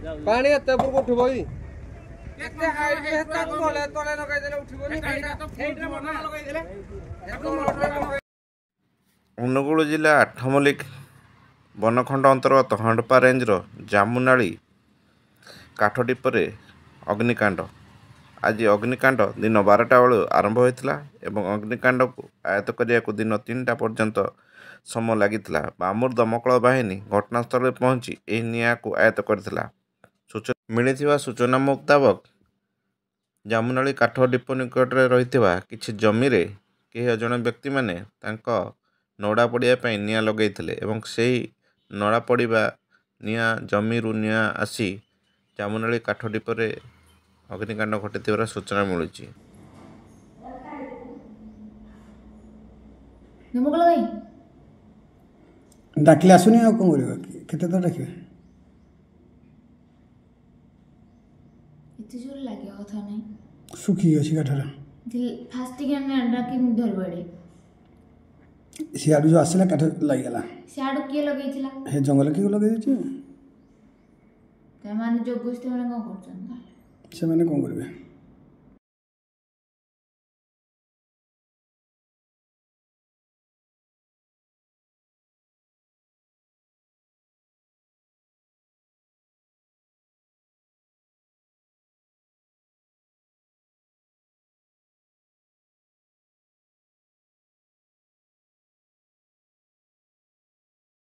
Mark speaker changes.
Speaker 1: पानी एते ऊपर को उठबो ई
Speaker 2: एते हाइट हेता को तले तले लगाई देले उठिबो नी हेइटा मना लगाई देले
Speaker 3: ଅନୁଗୁଳ ଜିଲ୍ଲା ଆଠମଲ୍ଲିକ ବନଖଣ୍ଡ ଅନ୍ତର୍ଗତ ହଣ୍ଡପା ରେଞ୍ଜର ଜାମୁନାଳି କାଠ ଡିପୋରେ ଅଗ୍ନିକାଣ୍ଡ। ଆଜି ଅଗ୍ନିକାଣ୍ଡ ଦିନ 12ଟା ବେଳୁ ଆରମ୍ଭ ହୋଇଥିଲା ଏବଂ ଅଗ୍ନିକାଣ୍ଡକୁ ଆୟତ୍ତ କରିବାକୁ ଦିନ 3ଟା ପର୍ଯ୍ୟନ୍ତ ସମୟ ଲାଗିଥିଲା। ବାମୁର ଦମକଳ ବାହିନୀ ଘଟଣାସ୍ଥଳରେ ପହଞ୍ଚି ଏହି ନିଆଁକୁ ଆୟତ୍ତ କରିଥିଲା। ମିଳିଥିବା ସୂଚନା ମୁତାବକ ଜାମୁନାଳି କାଠ ଡିପୋ ନିକଟରେ ରହିଥିବା କିଛି ଜମିରେ କେହି ଅଜଣା ବ୍ୟକ୍ତିମାନେ ତାଙ୍କ ନଡ଼ା ପଡ଼ିବା ପାଇଁ ନିଆଁ ଲଗାଇଥିଲେ ଏବଂ ସେହି ନଡ଼ା ପଡ଼ିବା ନିଆଁ ଜମିରୁ ନିଆଁ ଆସି ଜାମୁନାଳି କାଠ ଡିପୋରେ ଅଗ୍ନିକାଣ୍ଡ ଘଟିଥିବାର ସୂଚନା ମିଳୁଛି।
Speaker 4: ଡାକିଲେ ଆସୁନି ଆଉ କ'ଣ କରିବା କେତେ ତ ଡାକିବେ
Speaker 5: ଏତେ ଜୋର ଲାଗିବା କଥା ନାହିଁ
Speaker 4: ଶୁଖି ଅଛି କାଠଟା
Speaker 5: ଫାଷ୍ଟ ଟିକେ ଡାକି ଧରି ପଡ଼େ
Speaker 4: ସିଆଡ଼ୁ ଯେଉଁ ଆସିଲା କାଠ ଲାଗିଗଲା
Speaker 5: ସିଆଡ଼ୁ କିଏ ଲଗେଇଥିଲା
Speaker 4: ହେ ଜଙ୍ଗଲ କିଏ ଲଗେଇ ଦେଇଛି
Speaker 5: ସେମାନେ ଯୋଗ ଗୋଷ୍ଠୀ ମାନେ କ'ଣ କରୁଛନ୍ତି
Speaker 4: ସେମାନେ କ'ଣ କରିବେ।